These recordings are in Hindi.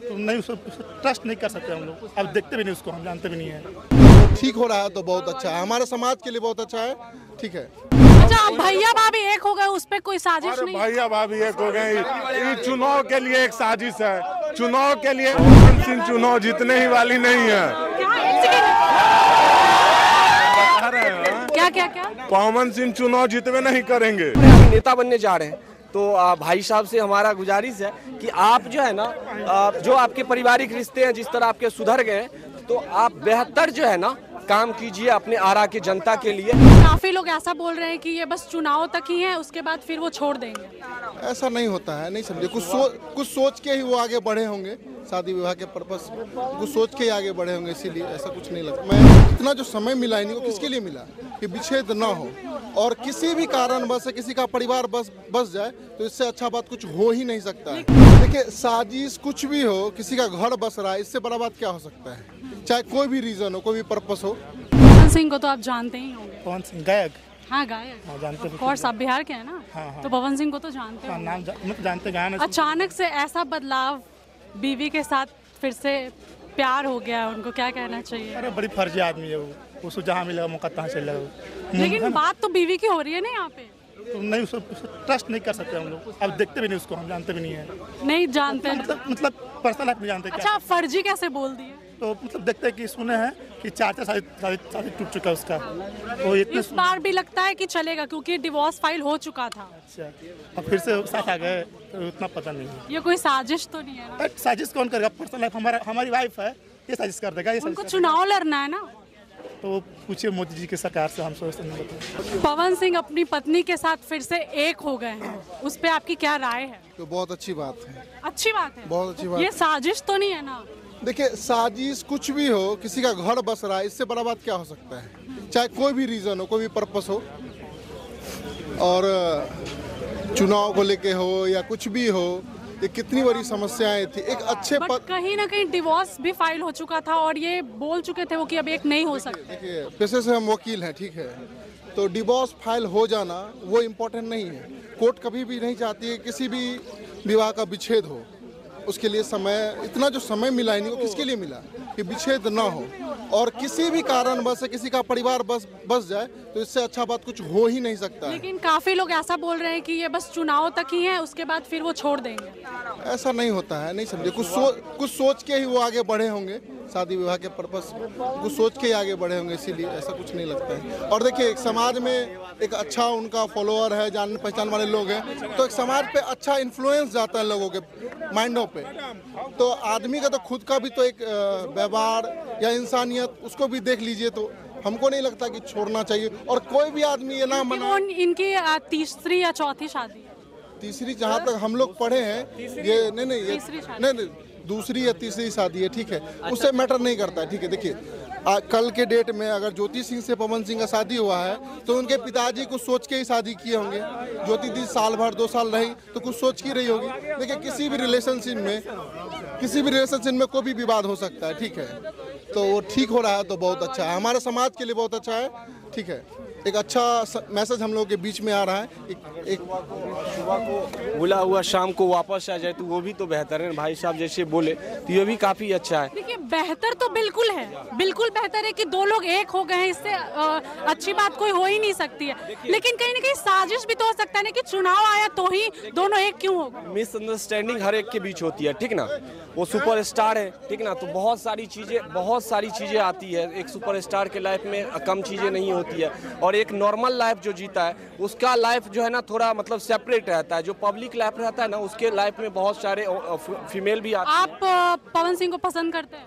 तो नहीं, उसको ट्रस्ट नहीं कर सकते हम लोग। अब देखते भी नहीं उसको, हम जानते भी नहीं है। ठीक हो रहा है तो बहुत अच्छा है, हमारे समाज के लिए बहुत अच्छा है। ठीक है। अच्छा, भैया भाभी एक हो गए, उस पे कोई साजिश नहीं? भैया भाभी एक हो गई, ये चुनाव के लिए एक साजिश है। चुनाव के लिए पवन सिंह चुनाव जीतने ही वाली नहीं है। क्या क्या क्या? पवन सिंह चुनाव जीतवे नहीं करेंगे। नेता बनने जा रहे हैं तो भाई साहब से हमारा गुजारिश है कि आप जो है ना, जो आपके पारिवारिक रिश्ते हैं जिस तरह आपके सुधर गए, तो आप बेहतर जो है ना काम कीजिए अपने आरा की जनता के लिए। काफी लोग ऐसा बोल रहे हैं कि ये बस चुनाव तक ही है, उसके बाद फिर वो छोड़ देंगे। ऐसा नहीं होता है, नहीं समझे। कुछ सोच के ही वो आगे बढ़े होंगे, शादी विवाह के पर्पस कुछ सोच के ही आगे बढ़े होंगे, इसीलिए ऐसा कुछ नहीं लगता। मैं इतना जो समय मिला है इनको, किसके लिए मिला कि विच्छेद ना हो, और किसी भी कारण बस किसी का परिवार बस जाए तो इससे अच्छा बात कुछ हो ही नहीं सकता है। देखिए, साजिश कुछ भी हो, किसी का घर बस रहा है, इससे बड़ा बात क्या हो सकता है? चाहे कोई भी रीजन हो, कोई भी पर्पस हो। पवन सिंह को तो आप जानते ही होंगे। पवन सिंह गायक? हाँ, गायक। हाँ, जानते हैं। और सब बिहार के हैं ना? हाँ। तो पवन सिंह को तो जानते हाँ, हो। नाम जानते गाना। अचानक से ऐसा बदलाव, बीवी के साथ फिर से प्यार हो गया, उनको क्या कहना चाहिए? अरे बड़ी फर्जी आदमी है वो, उसको जहाँ मिलेगा मौका तहाँ चलेगा वो। लेकिन बात तो बीवी की हो रही है ना यहाँ पे। तो नहीं, उसको ट्रस्ट नहीं कर सकते हम लोग। अब देखते भी नहीं उसको, हम जानते भी नहीं है। नहीं जानते? मतलब पर्सनल लाइफ नहीं जानते। अच्छा, फर्जी कैसे बोल दिए? तो मतलब देखते हैं कि सुने हैं कि 4 शादी टूट चुका है उसका। तो इस बार भी लगता है कि चलेगा, क्योंकि डिवोर्स फाइल हो चुका था। अच्छा, अब फिर से साथ आ गए, तो उतना पता नहीं है। ये कोई साजिश तो नहीं है ना? साजिश कौन करेगा? पर्सनल लाइफ हमारी वाइफ है, ये साजिश कर देगा? ये उनको चुनाव लड़ना है ना। तो पूछिए मोदी जी की सरकार से, हम सोचते नहीं बताएं। पवन सिंह अपनी पत्नी के साथ फिर से एक हो गए हैं, उस पे आपकी क्या राय है? तो बहुत अच्छी बात है। अच्छी बात है, बहुत अच्छी बात। ये साजिश तो नहीं है ना? देखिए, साजिश कुछ भी हो, किसी का घर बस रहा है, इससे बड़ा बात क्या हो सकता है? चाहे कोई भी रीजन हो, कोई भी पर्पस हो, और चुनाव को लेके हो या कुछ भी हो, ये कितनी बड़ी समस्याएं थी। एक अच्छे बट कहीं ना कहीं डिवोर्स भी फाइल हो चुका था और ये बोल चुके थे वो कि अब एक नहीं हो सकता। देखिए, पेशे से हम वकील हैं, ठीक है, तो डिवोर्स फाइल हो जाना वो इम्पोर्टेंट नहीं है। कोर्ट कभी भी नहीं चाहती है किसी भी विवाह का विच्छेद हो। उसके लिए समय, इतना जो समय मिला इनको, किसके लिए मिला कि विच्छेद ना हो, और किसी भी कारण बस किसी का परिवार बस जाए तो इससे अच्छा बात कुछ हो ही नहीं सकता है। लेकिन काफी लोग ऐसा बोल रहे हैं कि ये बस चुनाव तक ही है, उसके बाद फिर वो छोड़ देंगे। ऐसा नहीं होता है, नहीं समझे। कुछ सोच के ही वो आगे बढ़े होंगे, शादी विवाह के पर्पस कुछ सोच के ही आगे बढ़े होंगे, इसीलिए ऐसा कुछ नहीं लगता है। और देखिए, एक समाज में एक अच्छा उनका फॉलोअर है, जान पहचान वाले लोग हैं, तो एक समाज पे अच्छा इन्फ्लुएंस जाता है लोगों के माइंडों पे। तो आदमी का तो खुद का भी तो एक व्यवहार या इंसानियत, उसको भी देख लीजिए। तो हमको नहीं लगता कि छोड़ना चाहिए, और कोई भी आदमी ये ना मना। इनकी तीसरी या चौथी शादी? तीसरी, जहाँ तक हम लोग पढ़े हैं, ये नहीं, दूसरी या तीसरी शादी है, ठीक है, उससे मैटर नहीं करता है, ठीक है। देखिए, कल के डेट में अगर ज्योति सिंह से पवन सिंह का शादी हुआ है तो उनके पिताजी कुछ सोच के ही शादी किए होंगे। ज्योति दी साल भर 2 साल रही तो कुछ सोच की रही होगी। देखिए, किसी भी रिलेशनशिप में कोई भी विवाद हो सकता है, ठीक है। तो वो ठीक हो रहा है तो बहुत अच्छा है, हमारे समाज के लिए बहुत अच्छा है, ठीक है। एक अच्छा मैसेज हम लोगों के बीच में आ रहा है। एक सुबह को बुला हुआ शाम को वापस आ जाए तो वो भी तो बेहतर है। भाई साहब जैसे बोले तो ये भी काफी अच्छा है। देखिए, बेहतर तो बिल्कुल है, बिल्कुल बेहतर है कि 2 लोग एक हो गए हैं, इससे अच्छी बात कोई हो ही नहीं सकती है। लेकिन कहीं ना कहीं साजिश भी तो हो सकता है ना कि चुनाव आया तो ही दोनों एक क्यों हो गए? मिसअंडरस्टैंडिंग हर एक के बीच होती है, ठीक ना। वो सुपरस्टार है, ठीक ना, तो बहुत सारी चीजें आती है। एक सुपरस्टार के लाइफ में कम चीजें नहीं होती है, और एक नॉर्मल लाइफ जो जीता है उसका लाइफ जो है ना थोड़ा मतलब सेपरेट रहता है। जो पब्लिक लाइफ रहता है ना, उसके लाइफ में बहुत सारे फीमेल भी आते हैं। आप पवन सिंह को पसंद करते हैं?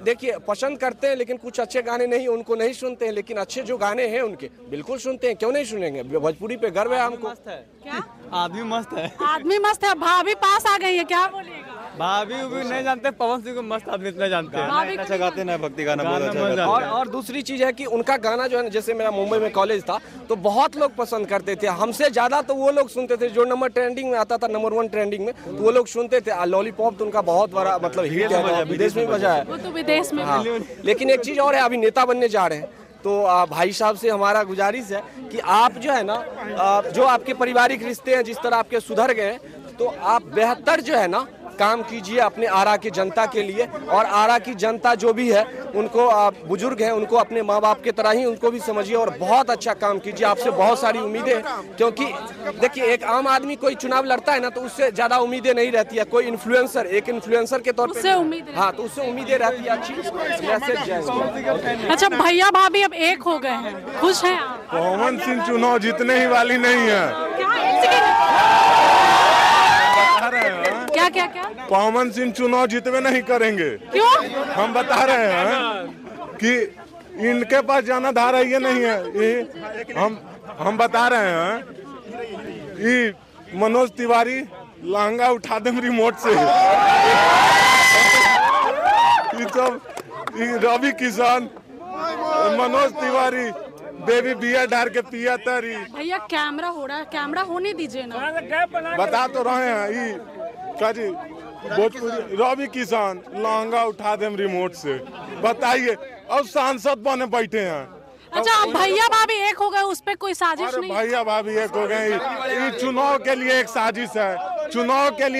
देखिए, पसंद करते हैं, लेकिन कुछ अच्छे गाने नहीं उनको नहीं सुनते हैं, लेकिन अच्छे जो गाने हैं उनके बिल्कुल सुनते हैं। क्यों नहीं सुनेंगे? भोजपुरी पे गर्व है हमको। क्या आदमी मस्त है, आदमी मस्त है। भाभी पास आ गई है, क्या बोलिएगा? भाभी भी नहीं जानते, पवन सिंह को मस्त आदमी इतना जानते हैं। भाभी अच्छा गाते ना, भक्ति गाना बहुत अच्छा गाते हैं। और दूसरी चीज है कि उनका गाना जो है ना, जैसे मेरा मुंबई में कॉलेज था तो बहुत लोग पसंद करते थे। हमसे ज्यादा तो वो लोग सुनते थे जो नंबर ट्रेंडिंग में आता था, नंबर 1 ट्रेंडिंग में, तो वो लोग सुनते थे। लॉलीपॉप तो उनका बहुत बड़ा मतलब हिट है, विदेश में बजा है। वो तो विदेश में। हाँ, लेकिन एक चीज और है, अभी नेता बनने जा रहे हैं तो भाई साहब से हमारा गुजारिश है कि आप जो है ना, जो आपके पारिवारिक रिश्ते हैं जिस तरह आपके सुधर गए, तो आप बेहतर जो है ना काम कीजिए अपने आरा की जनता के लिए, और आरा की जनता जो भी है उनको, बुजुर्ग हैं, उनको अपने माँ बाप की तरह ही उनको भी समझिए और बहुत अच्छा काम कीजिए। आपसे बहुत सारी उम्मीदें हैं, क्योंकि देखिए एक आम आदमी कोई चुनाव लड़ता है ना तो उससे ज्यादा उम्मीदें नहीं रहती है। कोई इन्फ्लुएंसर, एक इन्फ्लुएंसर के तौर पे हाँ, तो उससे उम्मीदें रहती है अच्छी मैसेज जाएंगे। अच्छा, भैया भाभी अब एक हो गए हैं, खुश हैं आप? पवन सिंह चुनाव जीतने ही वाली नहीं है। क्या क्या क्या? पवन सिंह चुनाव जीतवे नहीं करेंगे। क्यों? हम बता रहे हैं कि इनके पास जाना धारा ये नहीं है। ये हम बता रहे हैं, ये मनोज तिवारी लहंगा उठा दे रिमोट से। ये सब रवि किशन, मनोज तिवारी बेबी बिया डार के पिया तारी। भैया कैमरा हो रहा है, कैमरा होने दीजिए ना। बता तो रहे हैं, ये काजी भोजपुरी रवि किशन लहंगा उठा दे रिमोट से, बताइए। और सांसद बने बैठे हैं। अच्छा, अब भैया भाभी एक हो गए, उस पे कोई साजिश नहीं? भैया भाभी एक हो गए, ये चुनाव के लिए एक साजिश है, चुनाव के लिए।